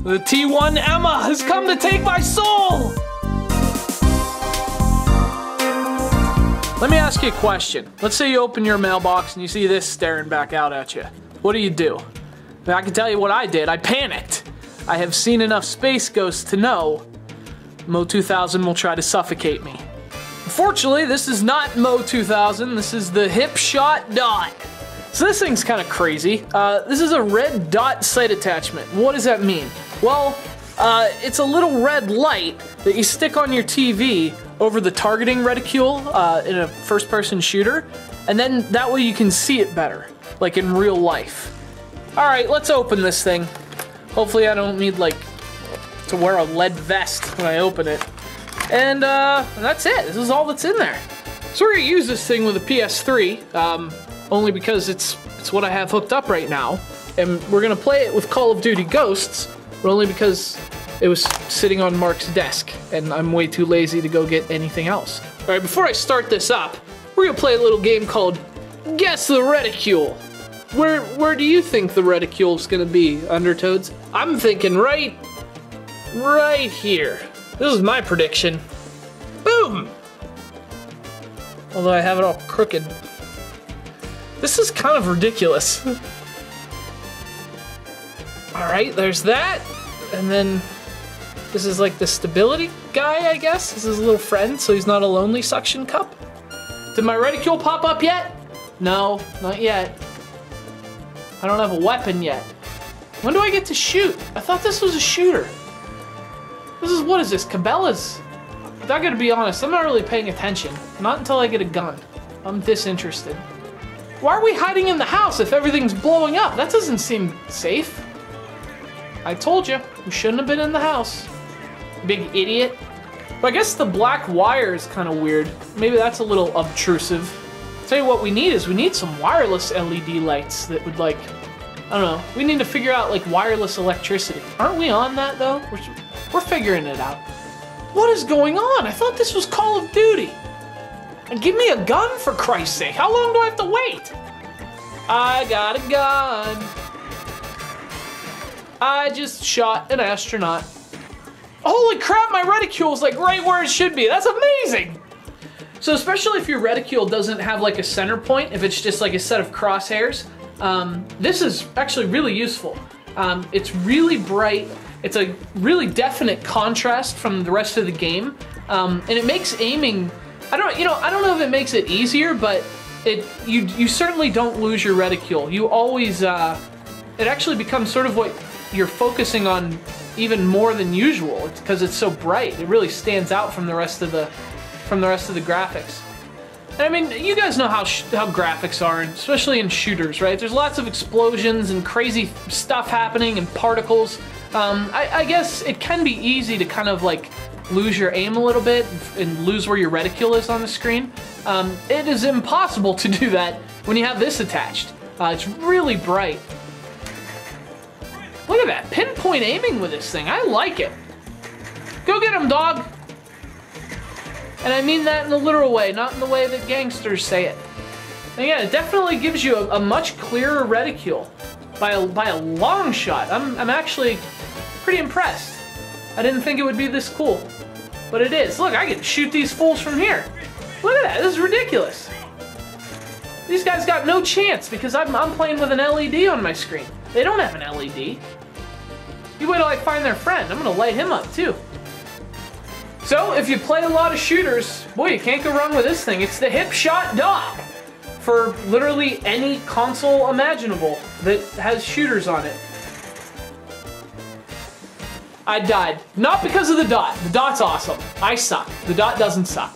The T1 Emma has come to take my soul! Let me ask you a question. Let's say you open your mailbox and you see this staring back out at you. What do? I can tell you what I did. I panicked. I have seen enough space ghosts to know Mo 2000 will try to suffocate me. Unfortunately, this is not Mo 2000. This is the HipShotDot. So this thing's kind of crazy. This is a red dot sight attachment. What does that mean? Well, it's a little red light that you stick on your TV over the targeting reticule in a first-person shooter, and then that way you can see it better, like in real life. All right, let's open this thing. Hopefully I don't need like to wear a lead vest when I open it. And that's it. This is all that's in there. So we're gonna use this thing with a PS3, only because it's what I have hooked up right now, and we're gonna play it with Call of Duty Ghosts, but only because it was sitting on Mark's desk, and I'm way too lazy to go get anything else. All right, before I start this up, we're gonna play a little game called Guess the Reticule. Where do you think the reticule's gonna be, Undertoads? I'm thinking right here. This is my prediction. Boom! Although I have it all crooked. This is kind of ridiculous. All right, there's that, and then this is like the stability guy, I guess. This is his little friend, so he's not a lonely suction cup. Did my reticule pop up yet? No, not yet. I don't have a weapon yet. When do I get to shoot? I thought this was a shooter. What is this, Cabela's? I gotta be honest, I'm not really paying attention. Not until I get a gun. I'm disinterested. Why are we hiding in the house if everything's blowing up? That doesn't seem safe. I told you, we shouldn't have been in the house. Big idiot. But I guess the black wire is kind of weird. Maybe that's a little obtrusive. Tell you what we need is we need some wireless LED lights that would like, I don't know, we need to figure out like wireless electricity. Aren't we on that though? We're figuring it out. What is going on? I thought this was Call of Duty. And give me a gun for Christ's sake. How long do I have to wait? I got a gun. I just shot an astronaut. Holy crap, my reticule's like right where it should be. That's amazing. So especially if your reticule doesn't have like a center point, if it's just like a set of crosshairs, this is actually really useful. It's really bright. It's a really definite contrast from the rest of the game, and it makes aiming. I don't know if it makes it easier, but you certainly don't lose your reticule. You always it actually becomes sort of what you're focusing on even more than usual. It's because it's so bright. It really stands out from the rest of the graphics. And I mean, you guys know how graphics are, especially in shooters, right? There's lots of explosions and crazy stuff happening and particles. I guess it can be easy to kind of like lose your aim a little bit and lose where your reticule is on the screen. It is impossible to do that when you have this attached. It's really bright. Look at that, pinpoint aiming with this thing. I like it. Go get him, dog. And I mean that in a literal way, not in the way that gangsters say it. And yeah, it definitely gives you a much clearer reticule by a long shot. I'm actually pretty impressed. I didn't think it would be this cool, but it is. Look, I can shoot these fools from here. Look at that, this is ridiculous. These guys got no chance because I'm playing with an LED on my screen. They don't have an LED. You wait till I find their friend. I'm gonna light him up too. So if you play a lot of shooters, boy, you can't go wrong with this thing. It's the HipShotDot for literally any console imaginable that has shooters on it. I died. Not because of the dot. The dot's awesome. I suck. The dot doesn't suck.